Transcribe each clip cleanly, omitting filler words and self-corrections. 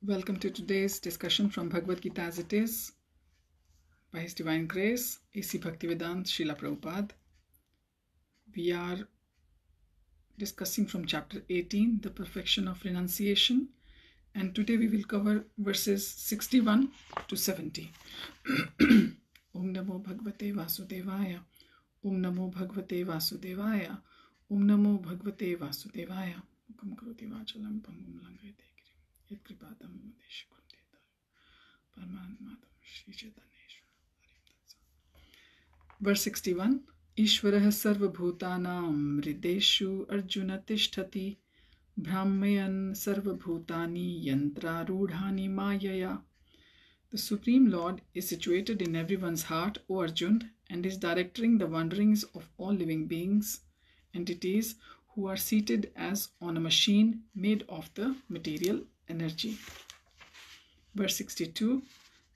Welcome to today's discussion from Bhagavad Gita as it is, by His Divine Grace, A.C. Bhaktivedanta Srila Prabhupada. We are discussing from chapter 18, the perfection of renunciation, and today we will cover verses 61 to 70. Om Namo Bhagavate Vasudevaya, Om Namo Bhagavate Vasudevaya, Om Namo Bhagavate Vasudevaya. Mukam karoti vachalam pangum langayate girim, yat kripatam vadesh kundeta, paramatmatam Shri Chaitanyeshwar. Verse 61. Ishvarah sarva bhutanam hrideshu arjuna tishtati brahmayan sarva bhutani yantra rudhani mayaya. The Supreme Lord is situated in everyone's heart, O Arjun, and is directing the wanderings of all living beings, entities who are seated as on a machine made of the material energy. Verse 62.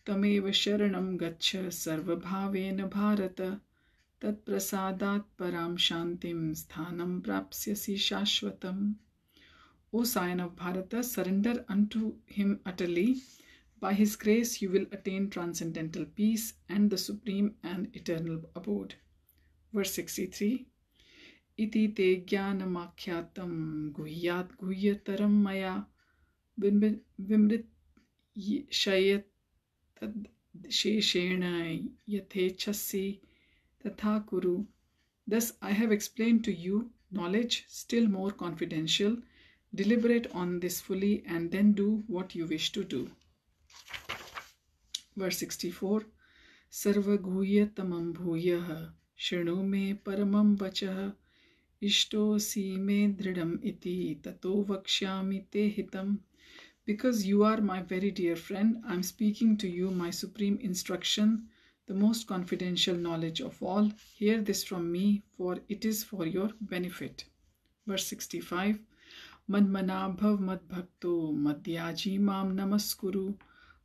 Tameva sharanam gaccha sarva bhavena bharata tat prasadat param shantim sthanam prapsyasi shashvatam. O Scion of Bharata, surrender unto him utterly. By his grace you will attain transcendental peace and the supreme and eternal abode. Verse 63. Iti te jnanamakyatam guhyat guhyataram maya vimrit shayat sheshena yathechasi tatha kuru. Thus I have explained to you knowledge still more confidential. Deliberate on this fully and then do what you wish to do. Verse 64. Sarva guhyatamam bhuyah shrinu me paramam vachah ishto si me dridam iti tato vakshyami te hitam. Because you are my very dear friend, I am speaking to you my supreme instruction, the most confidential knowledge of all. Hear this from me, for it is for your benefit. Verse 65. Madmana bhav madbhakto madhyaji mam namaskuru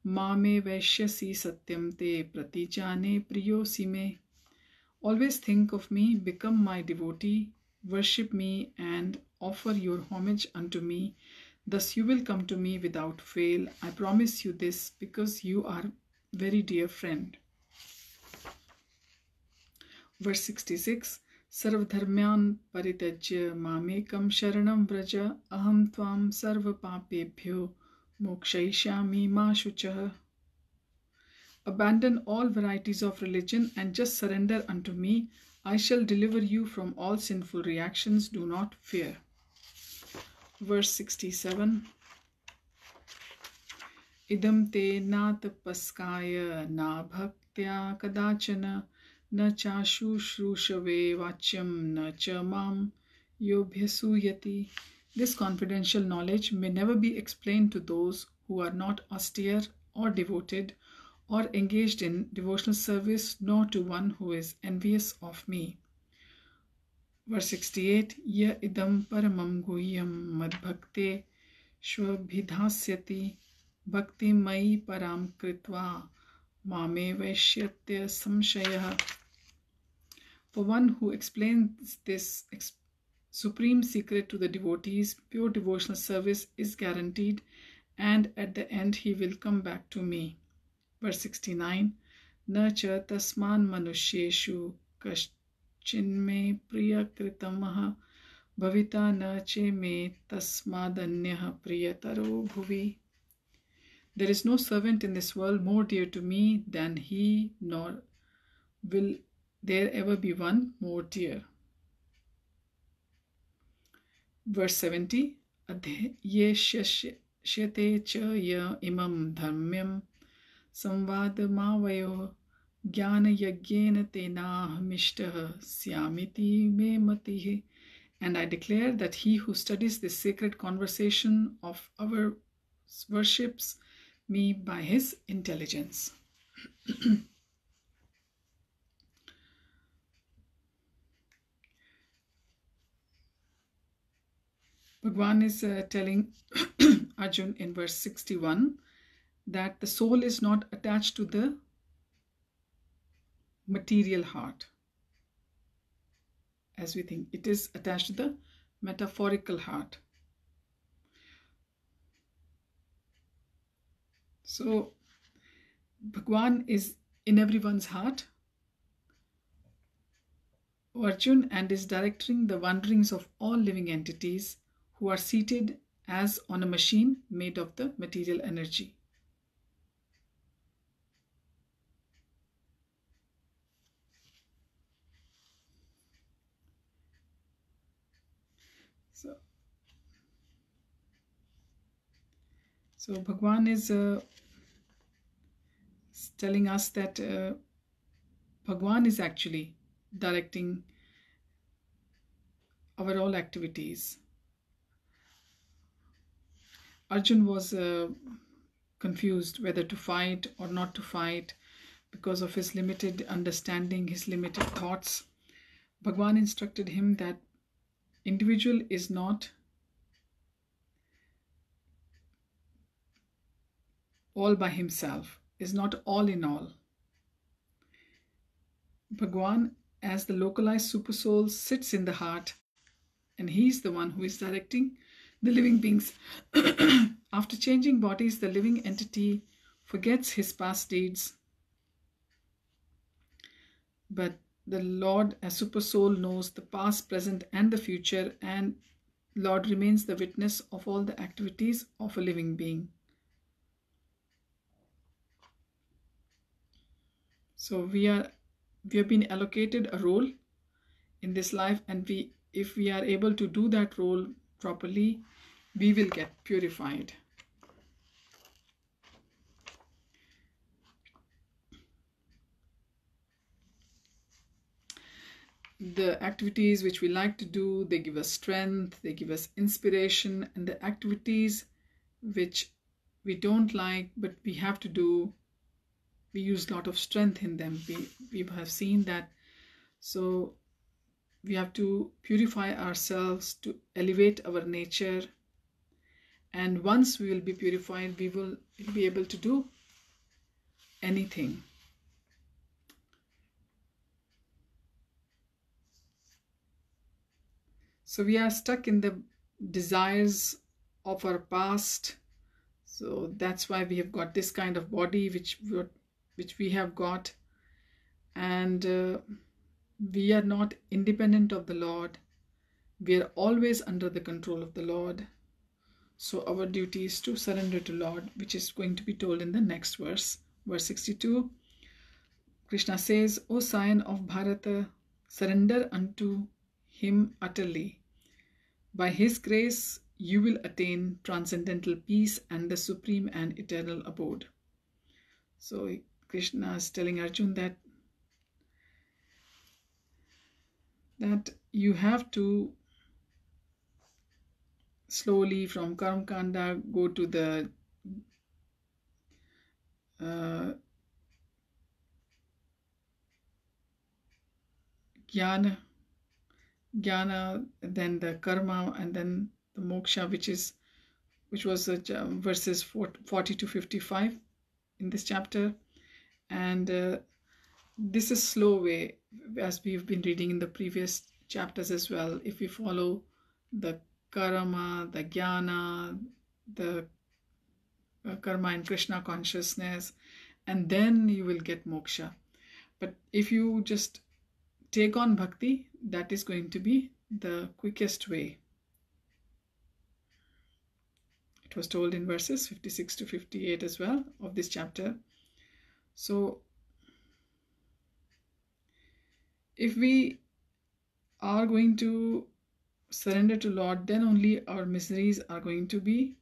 mame vaishyasi satyam te pratijane priyosi me. Always think of me, become my devotee, worship me and offer your homage unto me. Thus you will come to me without fail. I promise you this because you are very dear friend. Verse 66. Sarv dharmyan paritajya mamekam sharanam vraja aham tvam sarva papebhyo mokshayishyami ma shuchah. Abandon all varieties of religion and just surrender unto me. I shall deliver you from all sinful reactions. Do not fear. Verse 67. Idam te na tapaskaya na bhaktya kadachana na chashu shrushave vachyam na cha mam yobhyasuyati. This confidential knowledge may never be explained to those who are not austere or devoted or engaged in devotional service, nor to one who is envious of me. Verse 68. Ya idam paramam guhyam madbhakte shvabhidhasyati bhakti mai param kritva mame vaishyatya samshayah. For one who explains this supreme secret to the devotees, pure devotional service is guaranteed, and at the end he will come back to me. Verse 69. Na cha tasman manushyeshu kaschinme priya kritamaha bhavita na che me tasmadanyah priyataro bhuvi. There is no servant in this world more dear to me than he, nor will there ever be one more dear. Verse 70. Adhyeshyate cha ya imam dharmyam samvadamavayo jnana yagyena tenahamishtah syamiti me matihi. And I declare that he who studies this sacred conversation of our worships me by his intelligence. Bhagwan is telling Arjun in verse 61 that the soul is not attached to the material heart as we think. It is attached to the metaphorical heart. So Bhagwan is in everyone's heart, Arjun, and is directing the wanderings of all living entities who are seated as on a machine made of the material energy. So Bhagwan is telling us that Bhagwan is actually directing our all activities. Arjun was confused whether to fight or not to fight because of his limited understanding, his limited thoughts. Bhagwan instructed him that individual is not all by himself, is not all in all. Bhagwan, as the localized supersoul, sits in the heart, and he's the one who is directing the living beings. After changing bodies, the living entity forgets his past deeds. But the Lord, as supersoul, knows the past, present, and the future, and Lord remains the witness of all the activities of a living being. So we have been allocated a role in this life, and if we are able to do that role properly, we will get purified. The activities which we like to do, they give us strength, they give us inspiration, and the activities which we don't like but we have to do, we use a lot of strength in them. We have seen that. So we have to purify ourselves to elevate our nature, and once we will be purified, we will be able to do anything. So we are stuck in the desires of our past. So that's why we have got this kind of body which we have got, and we are not independent of the Lord. We are always under the control of the Lord. So our duty is to surrender to Lord, which is going to be told in the next verse, verse 62. Krishna says, O scion of Bharata, surrender unto him utterly. By his grace, you will attain transcendental peace and the supreme and eternal abode. So Krishna is telling Arjun that you have to slowly from Karma Kanda go to the Jnana, then the Karma, and then the Moksha, which was verses 40 to 55 in this chapter. And this is slow way, as we've been reading in the previous chapters as well. If we follow the Karma, the Jnana, the Karma and Krishna consciousness, and then you will get moksha. But if you just take on bhakti, that is going to be the quickest way. It was told in verses 56 to 58 as well of this chapter. So if we are going to surrender to Lord, then only our miseries are going to be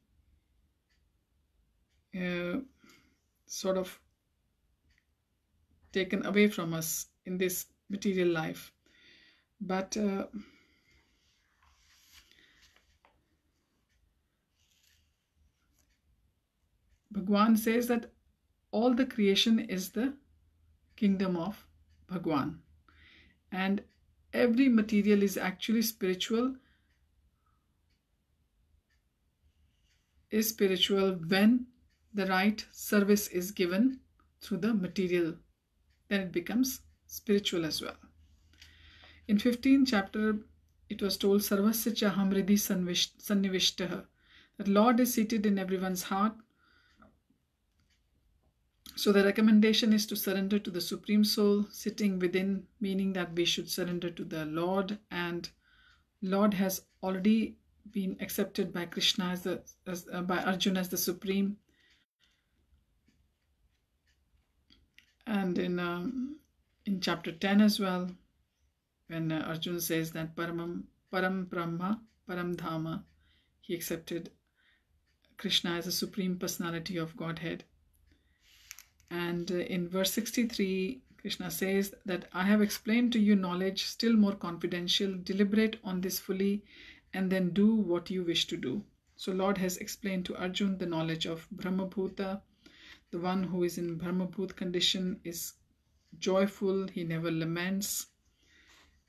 sort of taken away from us in this material life. But Bhagwan says that all the creation is the kingdom of Bhagwan, and every material is actually spiritual when the right service is given through the material, then it becomes spiritual as well. In 15th chapter, it was told, Sarvasya chaham hridhi sannivishtaha, that Lord is seated in everyone's heart. So the recommendation is to surrender to the Supreme Soul sitting within, meaning that we should surrender to the Lord, and Lord has already been accepted by Krishna by Arjuna as the Supreme. And in chapter 10 as well, when Arjuna says that Param Brahma, Param Dhama, he accepted Krishna as the Supreme Personality of Godhead. And in verse 63, Krishna says that I have explained to you knowledge still more confidential. Deliberate on this fully and then do what you wish to do. So Lord has explained to Arjuna the knowledge of Brahmabhuta. The one who is in Brahmabhut condition is joyful. He never laments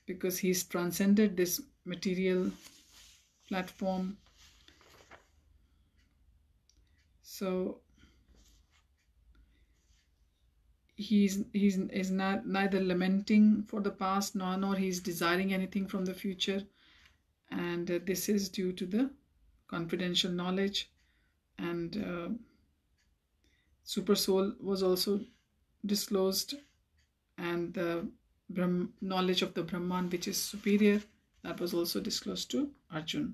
because he's transcended this material platform. So he's not neither lamenting for the past nor he's desiring anything from the future, and this is due to the confidential knowledge. And super soul was also disclosed, and the knowledge of the Brahman, which is superior, that was also disclosed to Arjuna.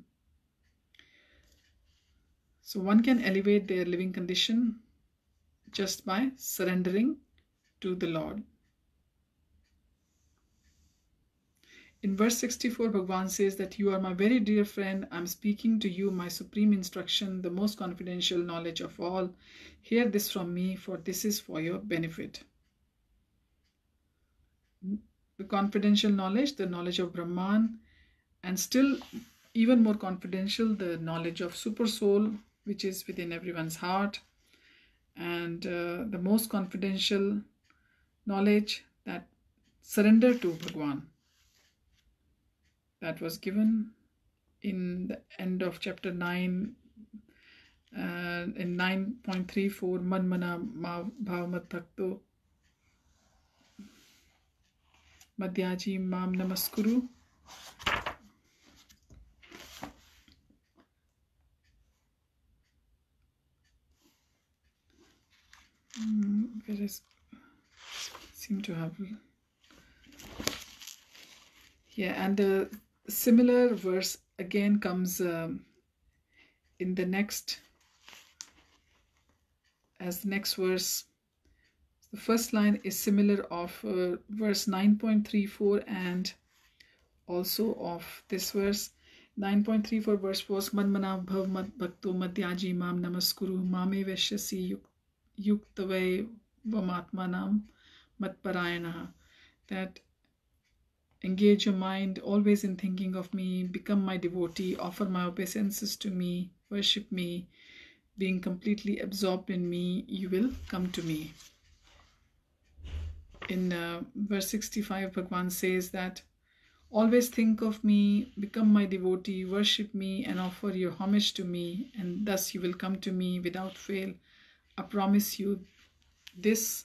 So one can elevate their living condition just by surrendering to the Lord. In verse 64, Bhagavan says that you are my very dear friend. I'm speaking to you my supreme instruction, the most confidential knowledge of all. Hear this from me, for this is for your benefit. The confidential knowledge, the knowledge of Brahman, and still even more confidential, the knowledge of super soul, which is within everyone's heart, and the most confidential knowledge, that surrender to Bhagwan, that was given in the end of chapter 9, in 9.34, Manmana Bhavamat Bhakto Madhyaji Mam Namaskuru. Where is, seem to have, yeah, and the similar verse again comes in the next, as the next verse. The first line is similar of verse 9.34 and also of this verse. 9.34 verse was Manmana Bhavamat Bhakto Madhyaji Mam Namaskuru Mame Veshyasi Yuktave Vamatmanam Matparayanaha, that engage your mind always in thinking of me, become my devotee, offer my obeisances to me, worship me, being completely absorbed in me, you will come to me. In verse 65, Bhagavan says that always think of me, become my devotee, worship me, and offer your homage to me, and thus you will come to me without fail. I promise you this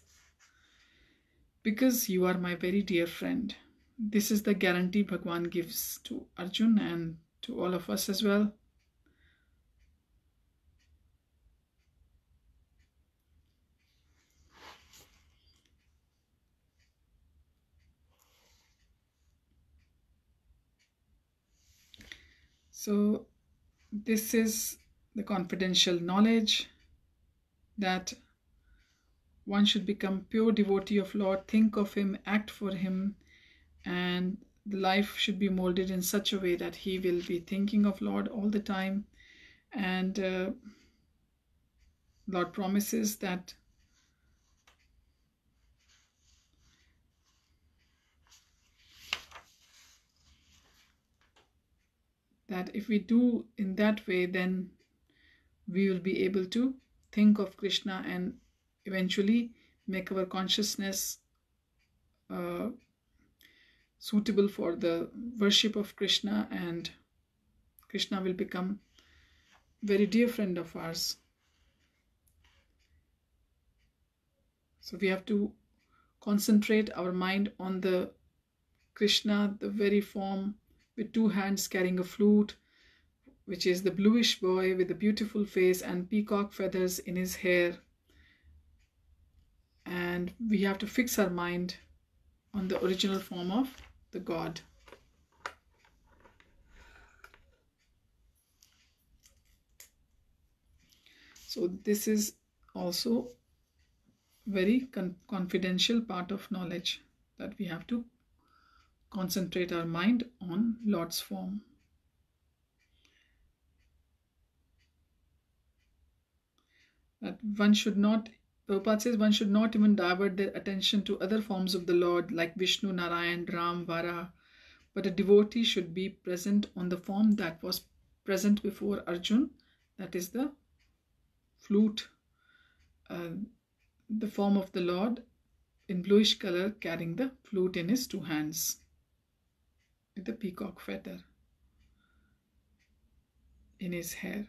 because you are my very dear friend. This is the guarantee Bhagavan gives to Arjuna and to all of us as well. So this is the confidential knowledge that one should become pure devotee of Lord, think of him, act for him, and the life should be molded in such a way that he will be thinking of Lord all the time. And Lord promises that if we do in that way, then we will be able to think of Krishna and eventually make our consciousness suitable for the worship of Krishna, and Krishna will become very dear friend of ours. So we have to concentrate our mind on the Krishna, the very form with two hands carrying a flute, which is the bluish boy with a beautiful face and peacock feathers in his hair. and we have to fix our mind on the original form of the God. So this is also very confidential part of knowledge, that we have to concentrate our mind on Lord's form. That one should not, Prabhupada says, one should not even divert their attention to other forms of the Lord like Vishnu, Narayan, Ram, Vara, but a devotee should be present on the form that was present before Arjun, that is the flute, the form of the Lord in bluish color, carrying the flute in his two hands with the peacock feather in his hair.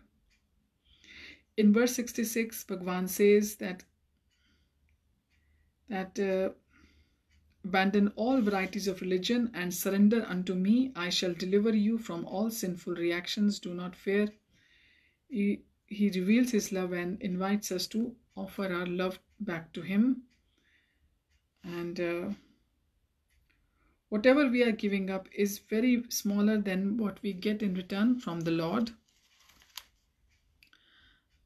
In verse 66, Bhagavan says that abandon all varieties of religion and surrender unto me. I shall deliver you from all sinful reactions. Do not fear. He reveals his love and invites us to offer our love back to him. And whatever we are giving up is very smaller than what we get in return from the Lord.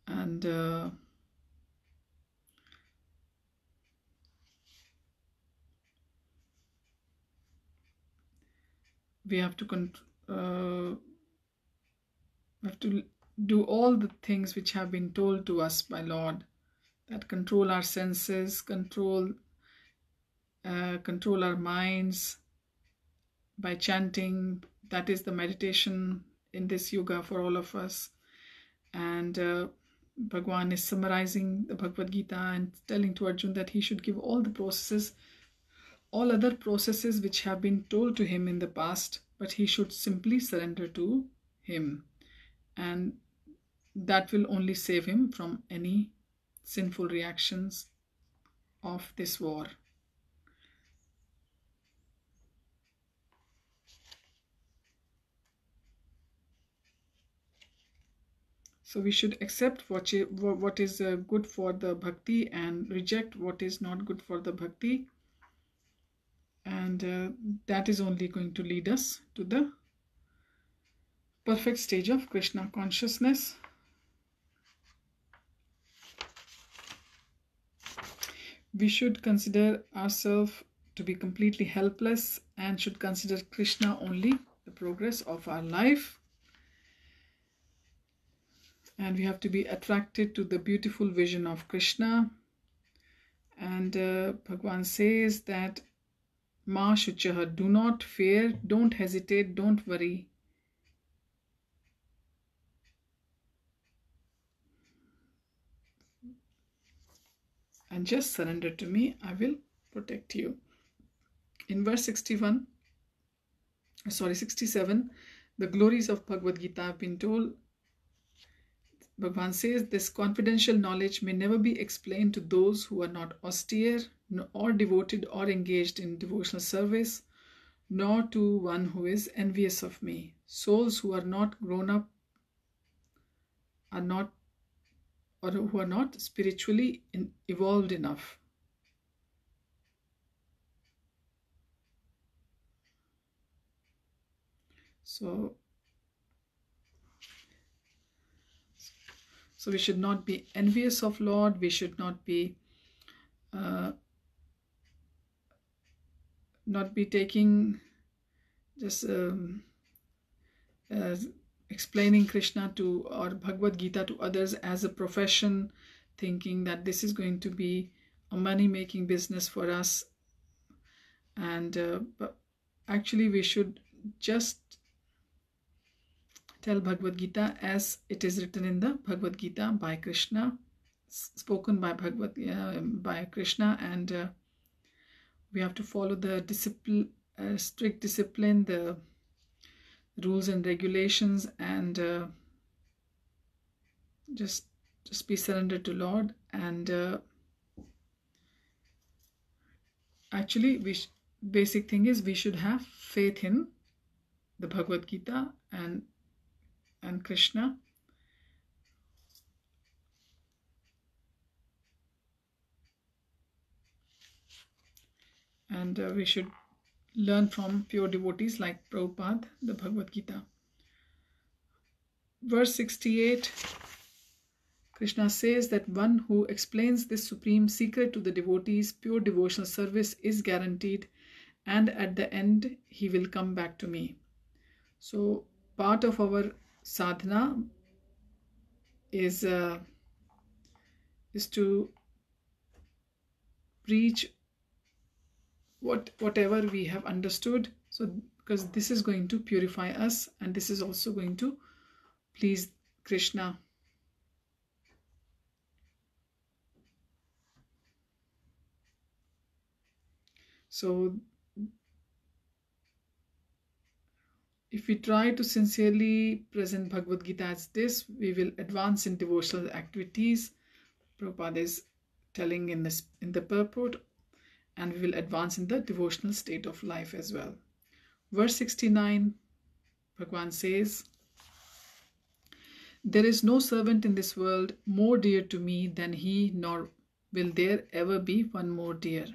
And we have to do all the things which have been told to us by Lord, that control our senses, control our minds by chanting. That is the meditation in this yuga for all of us. And Bhagwan is summarizing the Bhagavad Gita and telling to Arjun that he should give all the processes, all other processes which have been told to him in the past, but he should simply surrender to him, and that will only save him from any sinful reactions of this war. So we should accept what is good for the bhakti and reject what is not good for the bhakti. And that is only going to lead us to the perfect stage of Krishna consciousness. We should consider ourselves to be completely helpless and should consider Krishna only the progress of our life. And we have to be attracted to the beautiful vision of Krishna. And Bhagwan says that Ma Shuchaha, do not fear, don't hesitate, don't worry. And just surrender to me, I will protect you. In verse 67, the glories of Bhagavad Gita have been told. Bhagavan says this confidential knowledge may never be explained to those who are not austere or devoted or engaged in devotional service, nor to one who is envious of me. Souls who are not grown up are not, or who are not spiritually evolved enough. So we should not be envious of Lord. We should not be taking just explaining Krishna to or Bhagavad Gita to others as a profession, thinking that this is going to be a money-making business for us. And but actually we should just tell Bhagavad Gita as it is written in the Bhagavad Gita by Krishna, spoken by by Krishna, and we have to follow the strict discipline, the rules and regulations, and just be surrendered to Lord. And actually, basic thing is we should have faith in the Bhagavad Gita and Krishna. and we should learn from pure devotees like Prabhupada, the Bhagavad Gita. Verse 68, Krishna says that one who explains this supreme secret to the devotees, pure devotional service is guaranteed, and at the end he will come back to me. So part of our sadhana is to preach whatever we have understood, so because this is going to purify us, and this is also going to please Krishna. So if we try to sincerely present Bhagavad Gita as this, we will advance in devotional activities. Prabhupada is telling in the purport, and we will advance in the devotional state of life as well. Verse 69, Bhagavan says, there is no servant in this world more dear to me than he, nor will there ever be one more dear.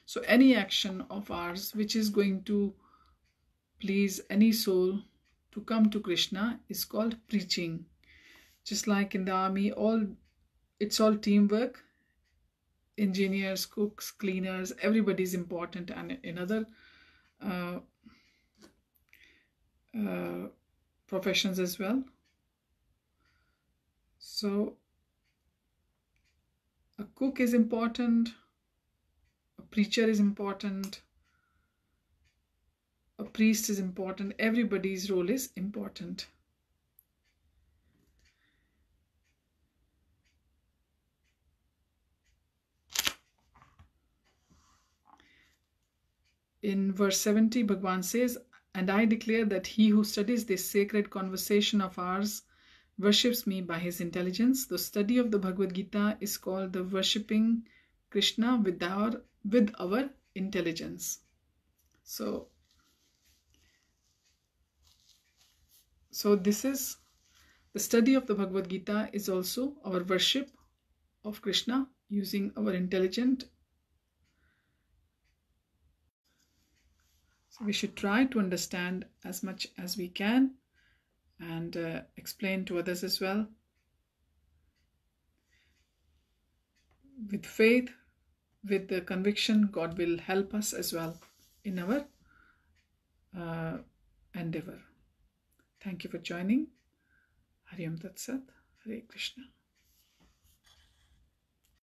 So any action of ours which is going to please any soul to come to Krishna is called preaching. Just like in the army, it's all teamwork. Engineers, cooks, cleaners, everybody is important, and in other professions as well. So a cook is important, a preacher is important, a priest is important, everybody's role is important. In verse 70, Bhagavan says, and I declare that he who studies this sacred conversation of ours worships me by his intelligence. The study of the Bhagavad Gita is called the worshipping Krishna with our intelligence. So this is the study of the Bhagavad Gita is also our worship of Krishna using our intelligence. So we should try to understand as much as we can and explain to others as well. With faith, with the conviction, God will help us as well in our endeavor. Thank you for joining. Hari Om Tat Sat. Hare Krishna.